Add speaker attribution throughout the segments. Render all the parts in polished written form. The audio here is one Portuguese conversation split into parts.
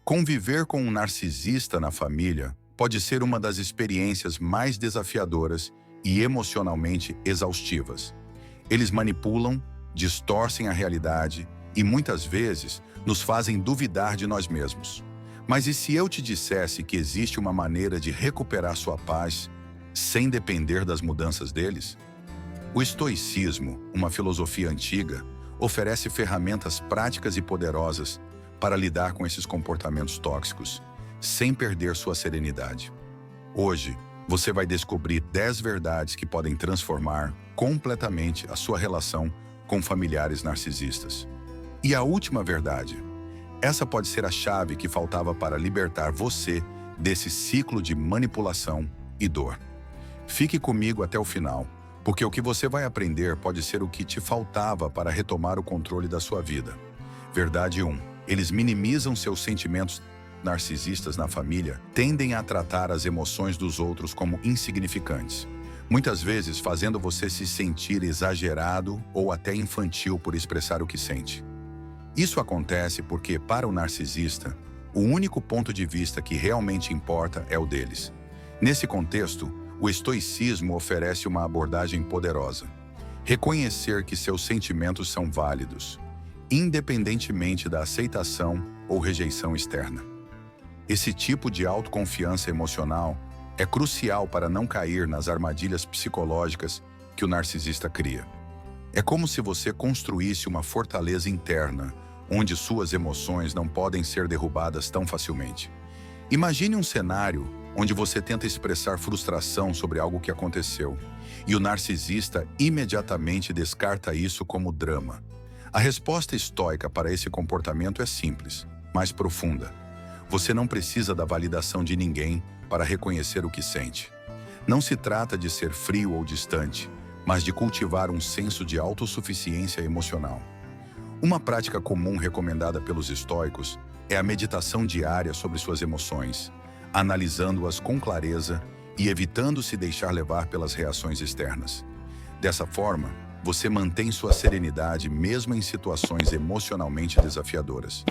Speaker 1: Conviver com um narcisista na família pode ser uma das experiências mais desafiadoras e emocionalmente exaustivas. Eles manipulam, distorcem a realidade e muitas vezes nos fazem duvidar de nós mesmos. Mas e se eu te dissesse que existe uma maneira de recuperar sua paz sem depender das mudanças deles? O estoicismo, uma filosofia antiga, oferece ferramentas práticas e poderosas para lidar com esses comportamentos tóxicos, sem perder sua serenidade. Hoje, você vai descobrir 10 verdades que podem transformar completamente a sua relação com familiares narcisistas. E a última verdade, essa pode ser a chave que faltava para libertar você desse ciclo de manipulação e dor. Fique comigo até o final, porque o que você vai aprender pode ser o que te faltava para retomar o controle da sua vida. Verdade 1. Eles minimizam seus sentimentos. Narcisistas na família tendem a tratar as emoções dos outros como insignificantes, muitas vezes fazendo você se sentir exagerado ou até infantil por expressar o que sente. Isso acontece porque, para o narcisista, o único ponto de vista que realmente importa é o deles. Nesse contexto, o estoicismo oferece uma abordagem poderosa. Reconhecer que seus sentimentos são válidos, independentemente da aceitação ou rejeição externa. Esse tipo de autoconfiança emocional é crucial para não cair nas armadilhas psicológicas que o narcisista cria. É como se você construísse uma fortaleza interna, onde suas emoções não podem ser derrubadas tão facilmente. Imagine um cenário onde você tenta expressar frustração sobre algo que aconteceu, e o narcisista imediatamente descarta isso como drama. A resposta estoica para esse comportamento é simples, mas profunda. Você não precisa da validação de ninguém para reconhecer o que sente. Não se trata de ser frio ou distante, mas de cultivar um senso de autossuficiência emocional. Uma prática comum recomendada pelos estoicos é a meditação diária sobre suas emoções, analisando-as com clareza e evitando se deixar levar pelas reações externas. Dessa forma, você mantém sua serenidade mesmo em situações emocionalmente desafiadoras.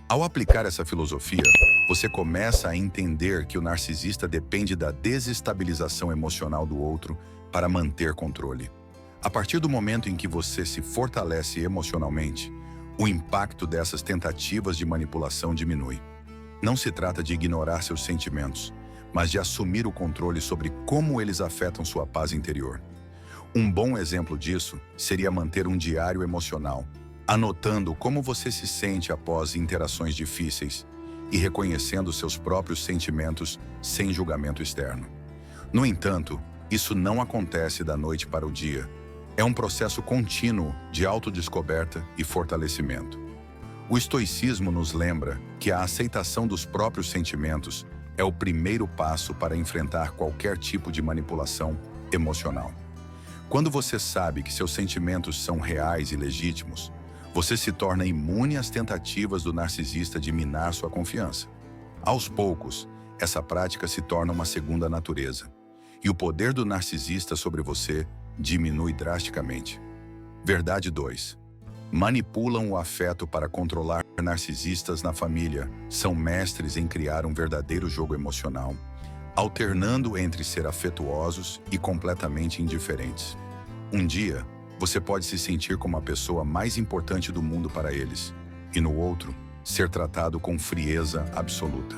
Speaker 1: Ao aplicar essa filosofia, você começa a entender que o narcisista depende da desestabilização emocional do outro para manter controle. A partir do momento em que você se fortalece emocionalmente, o impacto dessas tentativas de manipulação diminui. Não se trata de ignorar seus sentimentos, mas de assumir o controle sobre como eles afetam sua paz interior. Um bom exemplo disso seria manter um diário emocional, anotando como você se sente após interações difíceis e reconhecendo seus próprios sentimentos sem julgamento externo. No entanto, isso não acontece da noite para o dia. É um processo contínuo de autodescoberta e fortalecimento. O estoicismo nos lembra que a aceitação dos próprios sentimentos é o primeiro passo para enfrentar qualquer tipo de manipulação emocional. Quando você sabe que seus sentimentos são reais e legítimos, você se torna imune às tentativas do narcisista de minar sua confiança. Aos poucos, essa prática se torna uma segunda natureza, e o poder do narcisista sobre você diminui drasticamente. Verdade 2. Manipulam o afeto para controlar. Narcisistas na família são mestres em criar um verdadeiro jogo emocional, alternando entre ser afetuosos e completamente indiferentes. Um dia, você pode se sentir como a pessoa mais importante do mundo para eles, e no outro, ser tratado com frieza absoluta.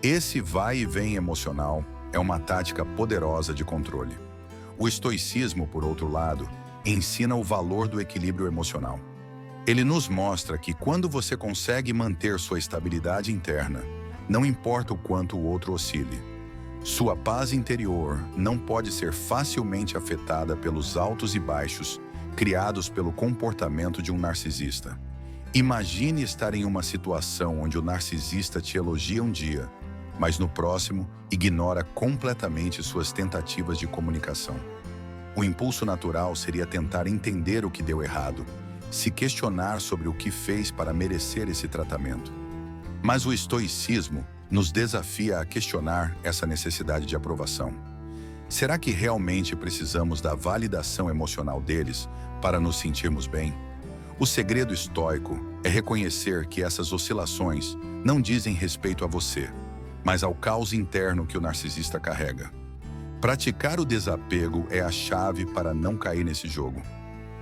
Speaker 1: Esse vai e vem emocional é uma tática poderosa de controle. O estoicismo, por outro lado, ensina o valor do equilíbrio emocional. Ele nos mostra que quando você consegue manter sua estabilidade interna, não importa o quanto o outro oscile. Sua paz interior não pode ser facilmente afetada pelos altos e baixos criados pelo comportamento de um narcisista. Imagine estar em uma situação onde o narcisista te elogia um dia, mas no próximo ignora completamente suas tentativas de comunicação. O impulso natural seria tentar entender o que deu errado, se questionar sobre o que fez para merecer esse tratamento. Mas o estoicismo nos desafia a questionar essa necessidade de aprovação. Será que realmente precisamos da validação emocional deles para nos sentirmos bem? O segredo estoico é reconhecer que essas oscilações não dizem respeito a você, mas ao caos interno que o narcisista carrega. Praticar o desapego é a chave para não cair nesse jogo.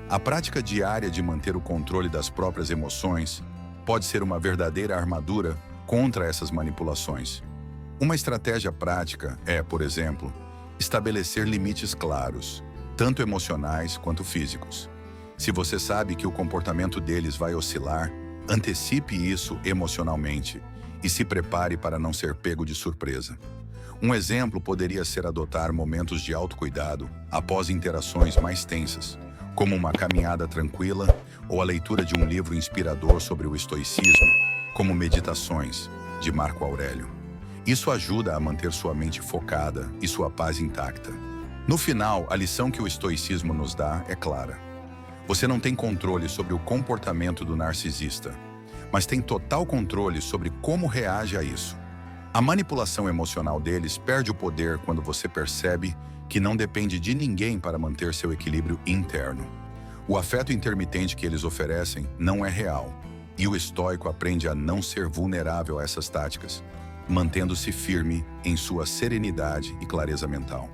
Speaker 1: A prática diária de manter o controle das próprias emoções pode ser uma verdadeira armadura contra essas manipulações. Uma estratégia prática é, por exemplo, estabelecer limites claros, tanto emocionais quanto físicos. Se você sabe que o comportamento deles vai oscilar, antecipe isso emocionalmente e se prepare para não ser pego de surpresa. Um exemplo poderia ser adotar momentos de autocuidado após interações mais tensas, como uma caminhada tranquila ou a leitura de um livro inspirador sobre o estoicismo, como Meditações, de Marco Aurélio. Isso ajuda a manter sua mente focada e sua paz intacta. No final, a lição que o estoicismo nos dá é clara. Você não tem controle sobre o comportamento do narcisista, mas tem total controle sobre como reage a isso. A manipulação emocional deles perde o poder quando você percebe que não depende de ninguém para manter seu equilíbrio interno. O afeto intermitente que eles oferecem não é real, e o estoico aprende a não ser vulnerável a essas táticas, mantendo-se firme em sua serenidade e clareza mental.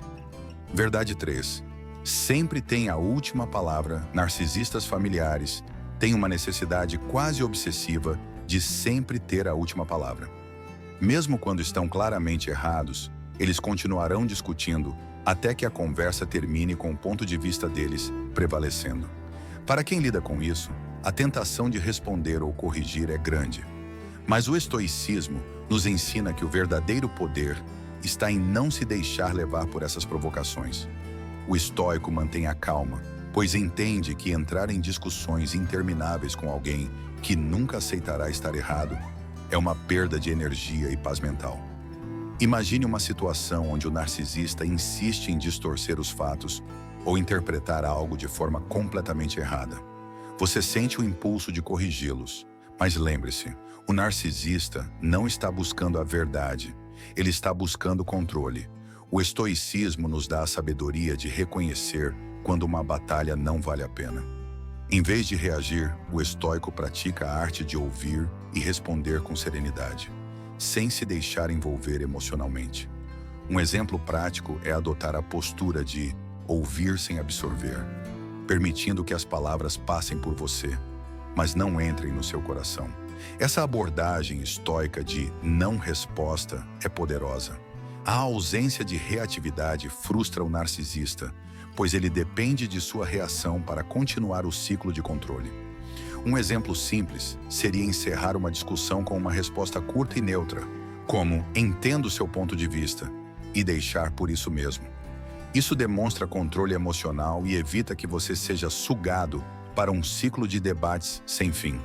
Speaker 1: Verdade 3. Sempre tem a última palavra. Narcisistas familiares têm uma necessidade quase obsessiva de sempre ter a última palavra. Mesmo quando estão claramente errados, eles continuarão discutindo até que a conversa termine com o ponto de vista deles prevalecendo. Para quem lida com isso, a tentação de responder ou corrigir é grande. Mas o estoicismo nos ensina que o verdadeiro poder está em não se deixar levar por essas provocações. O estoico mantém a calma, pois entende que entrar em discussões intermináveis com alguém que nunca aceitará estar errado é uma perda de energia e paz mental. Imagine uma situação onde o narcisista insiste em distorcer os fatos ou interpretar algo de forma completamente errada. Você sente o impulso de corrigi-los, mas lembre-se, o narcisista não está buscando a verdade, ele está buscando controle. O estoicismo nos dá a sabedoria de reconhecer quando uma batalha não vale a pena. Em vez de reagir, o estoico pratica a arte de ouvir e responder com serenidade, sem se deixar envolver emocionalmente. Um exemplo prático é adotar a postura de ouvir sem absorver, permitindo que as palavras passem por você, mas não entrem no seu coração. Essa abordagem estoica de não resposta é poderosa. A ausência de reatividade frustra o narcisista, pois ele depende de sua reação para continuar o ciclo de controle. Um exemplo simples seria encerrar uma discussão com uma resposta curta e neutra, como "entendo seu ponto de vista", e deixar por isso mesmo. Isso demonstra controle emocional e evita que você seja sugado para um ciclo de debates sem fim.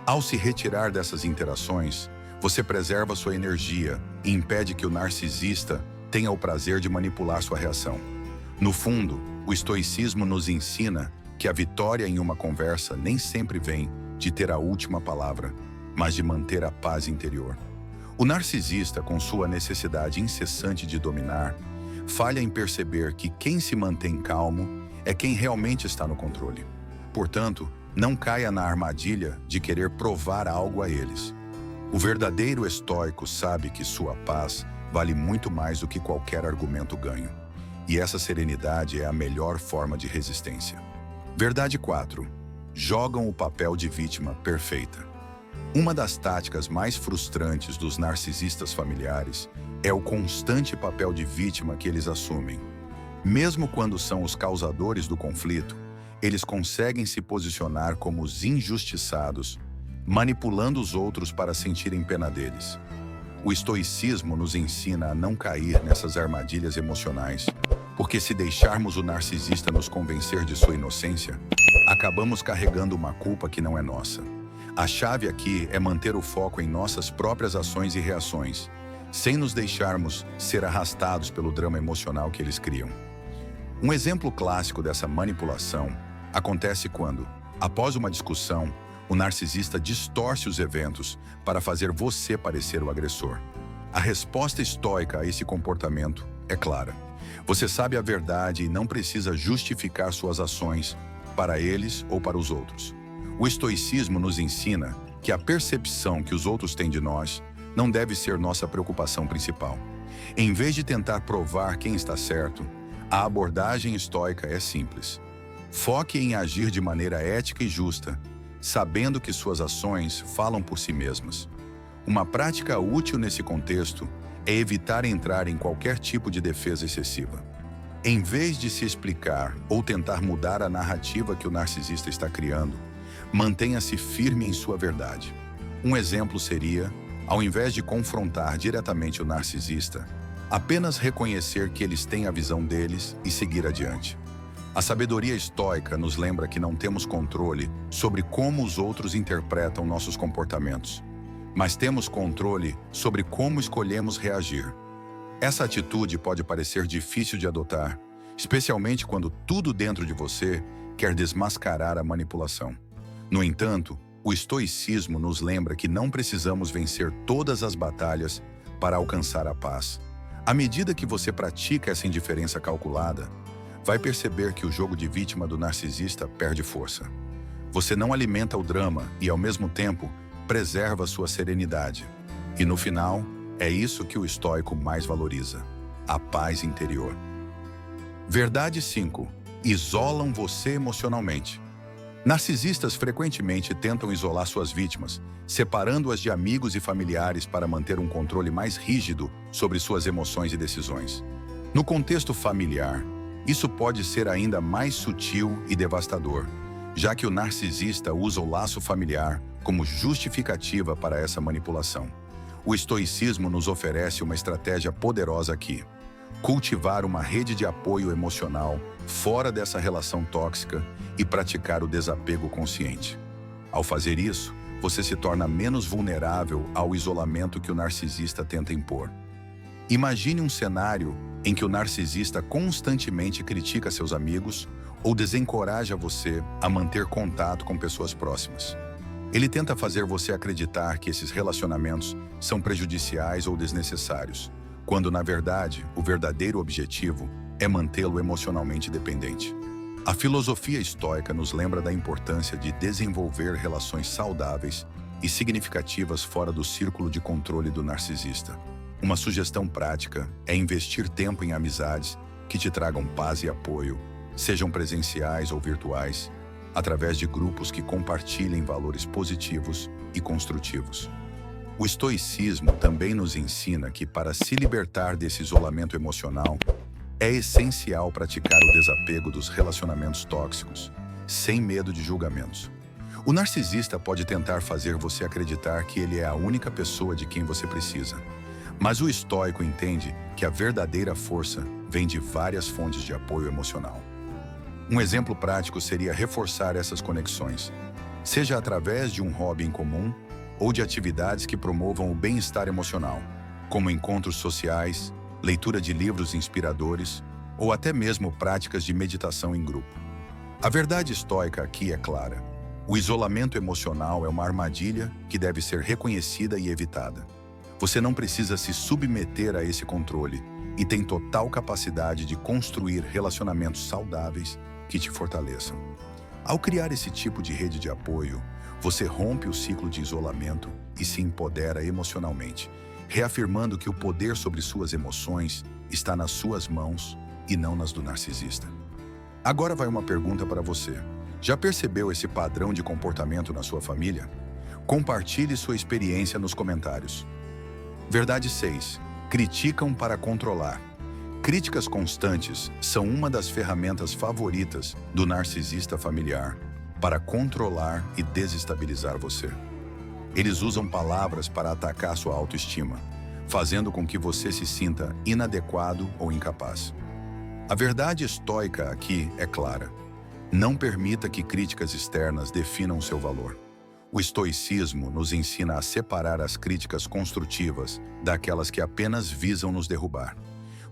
Speaker 1: Ao se retirar dessas interações, você preserva sua energia e impede que o narcisista tenha o prazer de manipular sua reação. No fundo, o estoicismo nos ensina que a vitória em uma conversa nem sempre vem de ter a última palavra, mas de manter a paz interior. O narcisista, com sua necessidade incessante de dominar, falha em perceber que quem se mantém calmo é quem realmente está no controle. Portanto, não caia na armadilha de querer provar algo a eles. O verdadeiro estoico sabe que sua paz vale muito mais do que qualquer argumento ganho. E essa serenidade é a melhor forma de resistência. Verdade 4. Jogam o papel de vítima perfeita. Uma das táticas mais frustrantes dos narcisistas familiares é o constante papel de vítima que eles assumem. Mesmo quando são os causadores do conflito, eles conseguem se posicionar como os injustiçados, manipulando os outros para sentirem pena deles. O estoicismo nos ensina a não cair nessas armadilhas emocionais, porque se deixarmos o narcisista nos convencer de sua inocência, acabamos carregando uma culpa que não é nossa. A chave aqui é manter o foco em nossas próprias ações e reações, sem nos deixarmos ser arrastados pelo drama emocional que eles criam. Um exemplo clássico dessa manipulação acontece quando, após uma discussão, o narcisista distorce os eventos para fazer você parecer o agressor. A resposta estoica a esse comportamento é clara. Você sabe a verdade e não precisa justificar suas ações para eles ou para os outros. O estoicismo nos ensina que a percepção que os outros têm de nós não deve ser nossa preocupação principal. Em vez de tentar provar quem está certo, a abordagem estoica é simples. Foque em agir de maneira ética e justa, sabendo que suas ações falam por si mesmas. Uma prática útil nesse contexto é evitar entrar em qualquer tipo de defesa excessiva. Em vez de se explicar ou tentar mudar a narrativa que o narcisista está criando, mantenha-se firme em sua verdade. Um exemplo seria, ao invés de confrontar diretamente o narcisista, apenas reconhecer que eles têm a visão deles e seguir adiante. A sabedoria estoica nos lembra que não temos controle sobre como os outros interpretam nossos comportamentos, mas temos controle sobre como escolhemos reagir. Essa atitude pode parecer difícil de adotar, especialmente quando tudo dentro de você quer desmascarar a manipulação. No entanto, o estoicismo nos lembra que não precisamos vencer todas as batalhas para alcançar a paz. À medida que você pratica essa indiferença calculada, vai perceber que o jogo de vítima do narcisista perde força. Você não alimenta o drama e, ao mesmo tempo, preserva sua serenidade. E, no final, é isso que o estoico mais valoriza: a paz interior. Verdade 5. Isolam você emocionalmente. Narcisistas frequentemente tentam isolar suas vítimas, separando-as de amigos e familiares para manter um controle mais rígido sobre suas emoções e decisões. No contexto familiar, isso pode ser ainda mais sutil e devastador, já que o narcisista usa o laço familiar como justificativa para essa manipulação. O estoicismo nos oferece uma estratégia poderosa aqui: cultivar uma rede de apoio emocional fora dessa relação tóxica e praticar o desapego consciente. Ao fazer isso, você se torna menos vulnerável ao isolamento que o narcisista tenta impor. Imagine um cenário em que o narcisista constantemente critica seus amigos ou desencoraja você a manter contato com pessoas próximas. Ele tenta fazer você acreditar que esses relacionamentos são prejudiciais ou desnecessários, quando, na verdade, o verdadeiro objetivo é mantê-lo emocionalmente dependente. A filosofia estoica nos lembra da importância de desenvolver relações saudáveis e significativas fora do círculo de controle do narcisista. Uma sugestão prática é investir tempo em amizades que te tragam paz e apoio, sejam presenciais ou virtuais, através de grupos que compartilhem valores positivos e construtivos. O estoicismo também nos ensina que, para se libertar desse isolamento emocional, é essencial praticar o desapego dos relacionamentos tóxicos, sem medo de julgamentos. O narcisista pode tentar fazer você acreditar que ele é a única pessoa de quem você precisa, mas o estoico entende que a verdadeira força vem de várias fontes de apoio emocional. Um exemplo prático seria reforçar essas conexões, seja através de um hobby em comum ou de atividades que promovam o bem-estar emocional, como encontros sociais, leitura de livros inspiradores ou até mesmo práticas de meditação em grupo. A verdade estoica aqui é clara: o isolamento emocional é uma armadilha que deve ser reconhecida e evitada. Você não precisa se submeter a esse controle e tem total capacidade de construir relacionamentos saudáveis que te fortaleçam. Ao criar esse tipo de rede de apoio, você rompe o ciclo de isolamento e se empodera emocionalmente, reafirmando que o poder sobre suas emoções está nas suas mãos e não nas do narcisista. Agora vai uma pergunta para você. Já percebeu esse padrão de comportamento na sua família? Compartilhe sua experiência nos comentários. Verdade 6. Criticam para controlar. Críticas constantes são uma das ferramentas favoritas do narcisista familiar para controlar e desestabilizar você. Eles usam palavras para atacar sua autoestima, fazendo com que você se sinta inadequado ou incapaz. A verdade estoica aqui é clara: não permita que críticas externas definam seu valor. O estoicismo nos ensina a separar as críticas construtivas daquelas que apenas visam nos derrubar.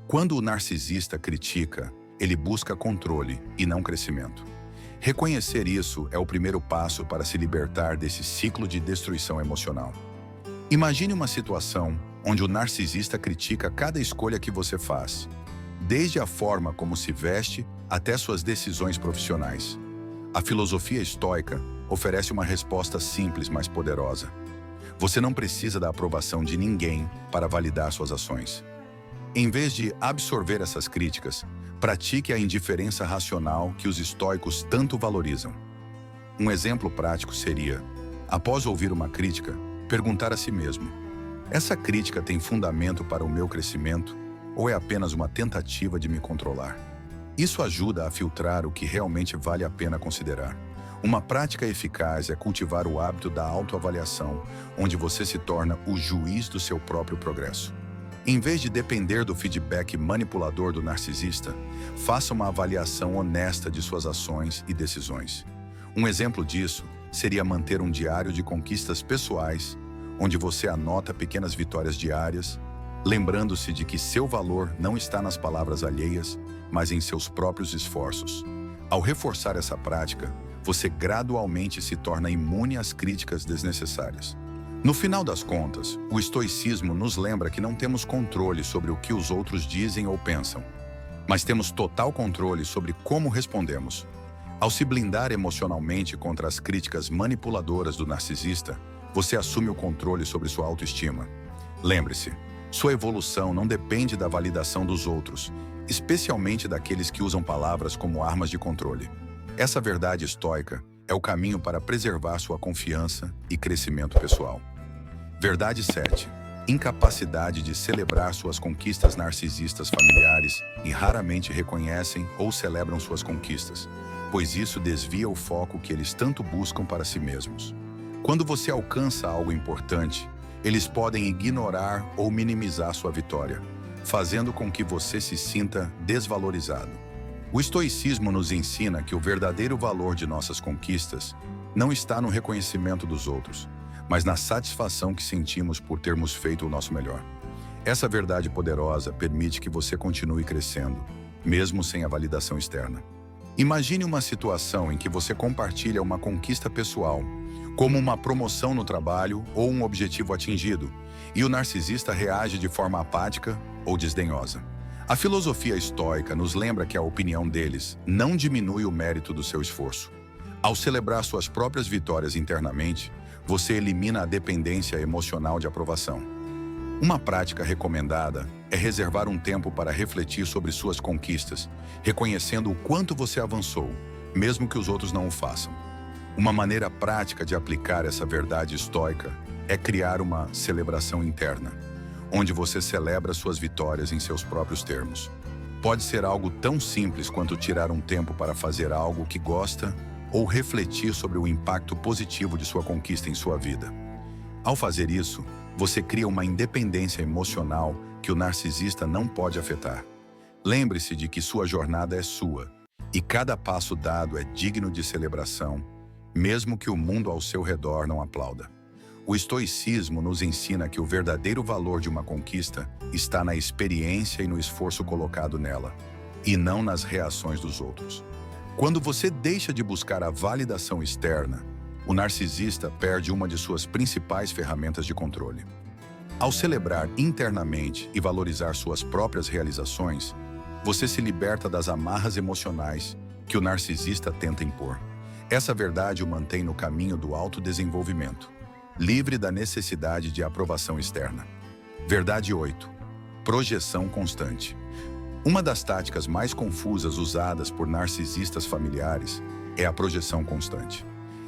Speaker 1: Quando o narcisista critica, ele busca controle e não crescimento. Reconhecer isso é o primeiro passo para se libertar desse ciclo de destruição emocional. Imagine uma situação onde o narcisista critica cada escolha que você faz, desde a forma como se veste até suas decisões profissionais. A filosofia estoica oferece uma resposta simples, mas poderosa. Você não precisa da aprovação de ninguém para validar suas ações. Em vez de absorver essas críticas, pratique a indiferença racional que os estoicos tanto valorizam. Um exemplo prático seria, após ouvir uma crítica, perguntar a si mesmo: essa crítica tem fundamento para o meu crescimento ou é apenas uma tentativa de me controlar? Isso ajuda a filtrar o que realmente vale a pena considerar. Uma prática eficaz é cultivar o hábito da autoavaliação, onde você se torna o juiz do seu próprio progresso. Em vez de depender do feedback manipulador do narcisista, faça uma avaliação honesta de suas ações e decisões. Um exemplo disso seria manter um diário de conquistas pessoais, onde você anota pequenas vitórias diárias, lembrando-se de que seu valor não está nas palavras alheias, mas em seus próprios esforços. Ao reforçar essa prática, você gradualmente se torna imune às críticas desnecessárias. No final das contas, o estoicismo nos lembra que não temos controle sobre o que os outros dizem ou pensam, mas temos total controle sobre como respondemos. Ao se blindar emocionalmente contra as críticas manipuladoras do narcisista, você assume o controle sobre sua autoestima. Lembre-se, sua evolução não depende da validação dos outros, especialmente daqueles que usam palavras como armas de controle. Essa verdade estoica é o caminho para preservar sua confiança e crescimento pessoal. Verdade 7. Incapacidade de celebrar suas conquistas. Narcisistas familiares e raramente reconhecem ou celebram suas conquistas, pois isso desvia o foco que eles tanto buscam para si mesmos. Quando você alcança algo importante, eles podem ignorar ou minimizar sua vitória, fazendo com que você se sinta desvalorizado. O estoicismo nos ensina que o verdadeiro valor de nossas conquistas não está no reconhecimento dos outros, mas na satisfação que sentimos por termos feito o nosso melhor. Essa verdade poderosa permite que você continue crescendo, mesmo sem a validação externa. Imagine uma situação em que você compartilha uma conquista pessoal, como uma promoção no trabalho ou um objetivo atingido, e o narcisista reage de forma apática ou desdenhosa. A filosofia estoica nos lembra que a opinião deles não diminui o mérito do seu esforço. Ao celebrar suas próprias vitórias internamente, você elimina a dependência emocional de aprovação. Uma prática recomendada é reservar um tempo para refletir sobre suas conquistas, reconhecendo o quanto você avançou, mesmo que os outros não o façam. Uma maneira prática de aplicar essa verdade estoica é criar uma celebração interna, onde você celebra suas vitórias em seus próprios termos. Pode ser algo tão simples quanto tirar um tempo para fazer algo que gosta ou refletir sobre o impacto positivo de sua conquista em sua vida. Ao fazer isso, você cria uma independência emocional que o narcisista não pode afetar. Lembre-se de que sua jornada é sua, e cada passo dado é digno de celebração, mesmo que o mundo ao seu redor não aplauda. O estoicismo nos ensina que o verdadeiro valor de uma conquista está na experiência e no esforço colocado nela, e não nas reações dos outros. Quando você deixa de buscar a validação externa, o narcisista perde uma de suas principais ferramentas de controle. Ao celebrar internamente e valorizar suas próprias realizações, você se liberta das amarras emocionais que o narcisista tenta impor. Essa verdade o mantém no caminho do autodesenvolvimento, livre da necessidade de aprovação externa. Verdade 8. Projeção constante. Uma das táticas mais confusas usadas por narcisistas familiares é a projeção constante.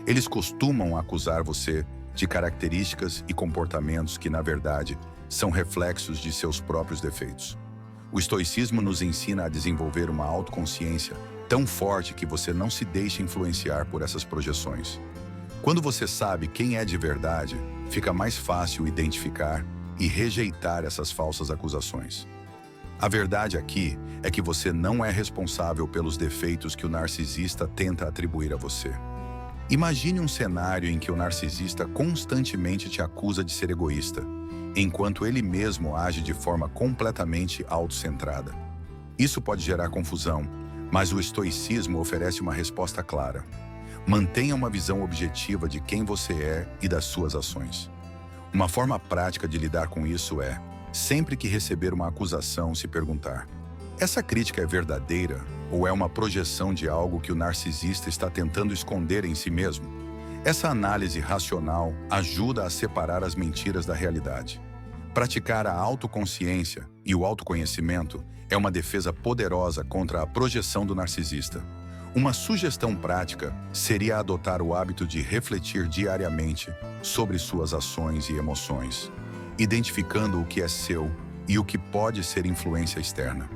Speaker 1: Eles costumam acusar você de características e comportamentos que, na verdade, são reflexos de seus próprios defeitos. O estoicismo nos ensina a desenvolver uma autoconsciência tão forte que você não se deixa influenciar por essas projeções. Quando você sabe quem é de verdade, fica mais fácil identificar e rejeitar essas falsas acusações. A verdade aqui é que você não é responsável pelos defeitos que o narcisista tenta atribuir a você. Imagine um cenário em que o narcisista constantemente te acusa de ser egoísta, enquanto ele mesmo age de forma completamente autocentrada. Isso pode gerar confusão, mas o estoicismo oferece uma resposta clara. Mantenha uma visão objetiva de quem você é e das suas ações. Uma forma prática de lidar com isso é, sempre que receber uma acusação, se perguntar: essa crítica é verdadeira ou é uma projeção de algo que o narcisista está tentando esconder em si mesmo? Essa análise racional ajuda a separar as mentiras da realidade. Praticar a autoconsciência e o autoconhecimento é uma defesa poderosa contra a projeção do narcisista. Uma sugestão prática seria adotar o hábito de refletir diariamente sobre suas ações e emoções, identificando o que é seu e o que pode ser influência externa.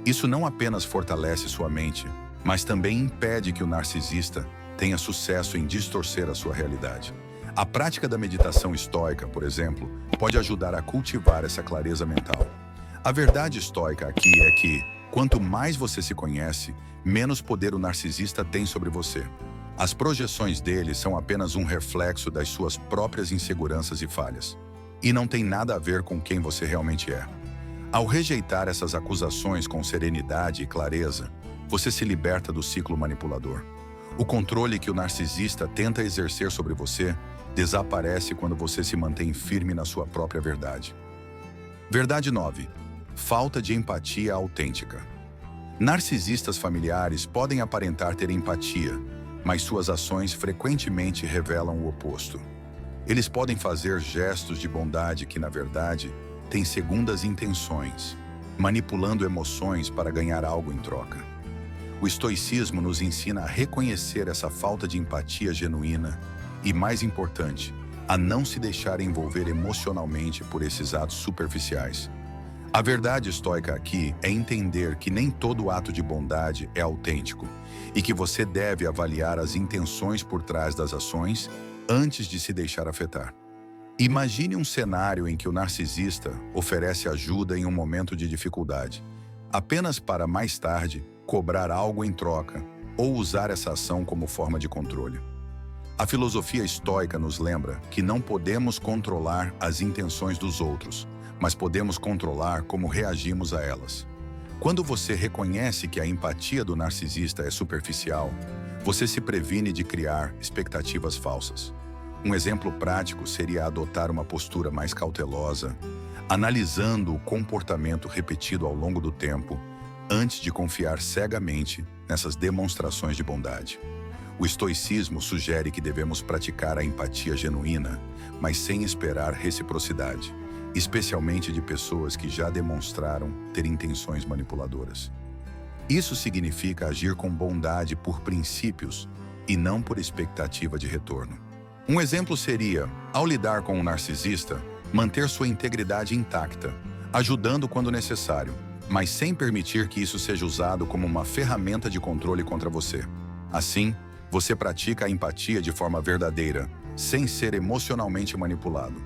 Speaker 1: Isso não apenas fortalece sua mente, mas também impede que o narcisista tenha sucesso em distorcer a sua realidade. A prática da meditação estoica, por exemplo, pode ajudar a cultivar essa clareza mental. A verdade estoica aqui é que, quanto mais você se conhece, menos poder o narcisista tem sobre você. As projeções dele são apenas um reflexo das suas próprias inseguranças e falhas, e não tem nada a ver com quem você realmente é. Ao rejeitar essas acusações com serenidade e clareza, você se liberta do ciclo manipulador. O controle que o narcisista tenta exercer sobre você desaparece quando você se mantém firme na sua própria verdade. Verdade 9. Falta de empatia autêntica. Narcisistas familiares podem aparentar ter empatia, mas suas ações frequentemente revelam o oposto. Eles podem fazer gestos de bondade que, na verdade, têm segundas intenções, manipulando emoções para ganhar algo em troca. O estoicismo nos ensina a reconhecer essa falta de empatia genuína e, mais importante, a não se deixar envolver emocionalmente por esses atos superficiais. A verdade estoica aqui é entender que nem todo ato de bondade é autêntico e que você deve avaliar as intenções por trás das ações antes de se deixar afetar. Imagine um cenário em que o narcisista oferece ajuda em um momento de dificuldade, apenas para mais tarde cobrar algo em troca ou usar essa ação como forma de controle. A filosofia estoica nos lembra que não podemos controlar as intenções dos outros, mas podemos controlar como reagimos a elas. Quando você reconhece que a empatia do narcisista é superficial, você se previne de criar expectativas falsas. Um exemplo prático seria adotar uma postura mais cautelosa, analisando o comportamento repetido ao longo do tempo, antes de confiar cegamente nessas demonstrações de bondade. O estoicismo sugere que devemos praticar a empatia genuína, mas sem esperar reciprocidade, especialmente de pessoas que já demonstraram ter intenções manipuladoras. Isso significa agir com bondade por princípios e não por expectativa de retorno. Um exemplo seria, ao lidar com um narcisista, manter sua integridade intacta, ajudando quando necessário, mas sem permitir que isso seja usado como uma ferramenta de controle contra você. Assim, você pratica a empatia de forma verdadeira, sem ser emocionalmente manipulado.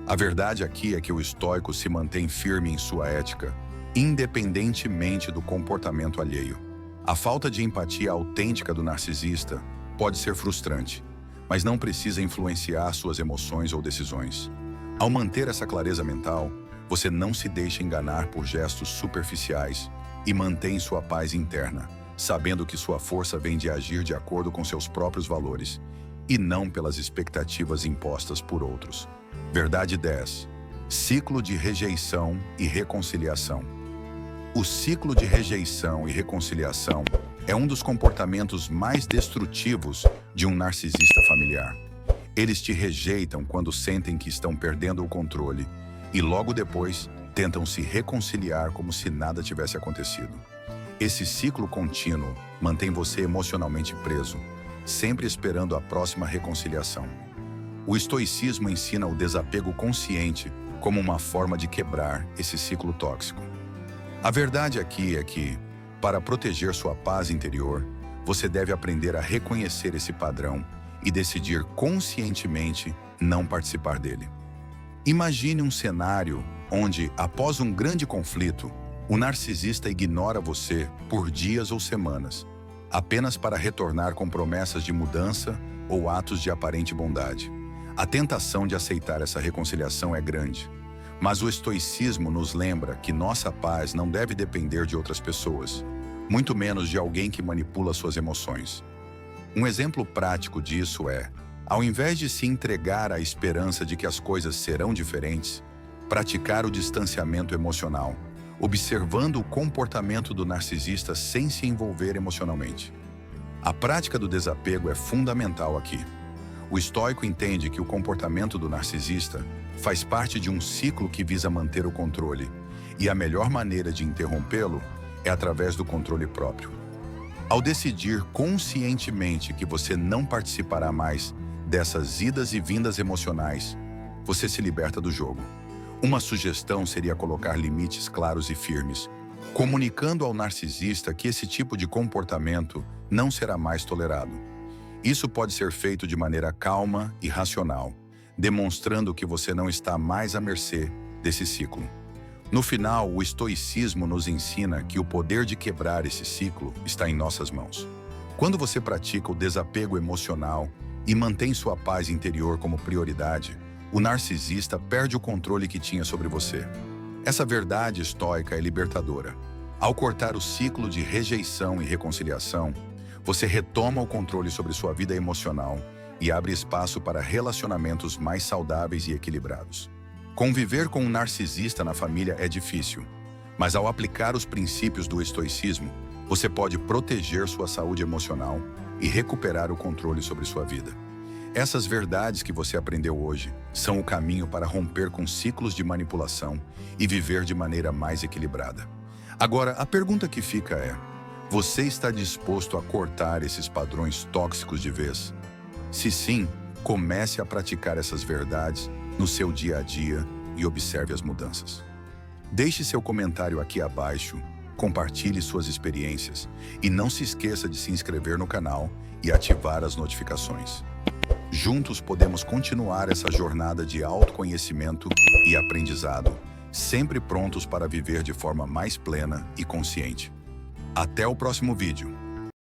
Speaker 1: A verdade aqui é que o estoico se mantém firme em sua ética, independentemente do comportamento alheio. A falta de empatia autêntica do narcisista pode ser frustrante, mas não precisa influenciar suas emoções ou decisões. Ao manter essa clareza mental, você não se deixa enganar por gestos superficiais e mantém sua paz interna, sabendo que sua força vem de agir de acordo com seus próprios valores e não pelas expectativas impostas por outros. Verdade 10. Ciclo de rejeição e reconciliação. O ciclo de rejeição e reconciliação é um dos comportamentos mais destrutivos de um narcisista familiar. Eles te rejeitam quando sentem que estão perdendo o controle e logo depois tentam se reconciliar como se nada tivesse acontecido. Esse ciclo contínuo mantém você emocionalmente preso, sempre esperando a próxima reconciliação. O estoicismo ensina o desapego consciente como uma forma de quebrar esse ciclo tóxico. A verdade aqui é que, para proteger sua paz interior, você deve aprender a reconhecer esse padrão e decidir conscientemente não participar dele. Imagine um cenário onde, após um grande conflito, o narcisista ignora você por dias ou semanas, apenas para retornar com promessas de mudança ou atos de aparente bondade. A tentação de aceitar essa reconciliação é grande, mas o estoicismo nos lembra que nossa paz não deve depender de outras pessoas, muito menos de alguém que manipula suas emoções. Um exemplo prático disso é, ao invés de se entregar à esperança de que as coisas serão diferentes, praticar o distanciamento emocional, observando o comportamento do narcisista sem se envolver emocionalmente. A prática do desapego é fundamental aqui. O estoico entende que o comportamento do narcisista faz parte de um ciclo que visa manter o controle, e a melhor maneira de interrompê-lo é através do controle próprio. Ao decidir conscientemente que você não participará mais dessas idas e vindas emocionais, você se liberta do jogo. Uma sugestão seria colocar limites claros e firmes, comunicando ao narcisista que esse tipo de comportamento não será mais tolerado. Isso pode ser feito de maneira calma e racional, demonstrando que você não está mais à mercê desse ciclo. No final, o estoicismo nos ensina que o poder de quebrar esse ciclo está em nossas mãos. Quando você pratica o desapego emocional e mantém sua paz interior como prioridade, o narcisista perde o controle que tinha sobre você. Essa verdade estoica é libertadora. Ao cortar o ciclo de rejeição e reconciliação, você retoma o controle sobre sua vida emocional e abre espaço para relacionamentos mais saudáveis e equilibrados. Conviver com um narcisista na família é difícil, mas ao aplicar os princípios do estoicismo, você pode proteger sua saúde emocional e recuperar o controle sobre sua vida. Essas verdades que você aprendeu hoje são o caminho para romper com ciclos de manipulação e viver de maneira mais equilibrada. Agora, a pergunta que fica é: você está disposto a cortar esses padrões tóxicos de vez? Se sim, comece a praticar essas verdades no seu dia a dia e observe as mudanças. Deixe seu comentário aqui abaixo, compartilhe suas experiências e não se esqueça de se inscrever no canal e ativar as notificações. Juntos podemos continuar essa jornada de autoconhecimento e aprendizado, sempre prontos para viver de forma mais plena e consciente. Até o próximo vídeo.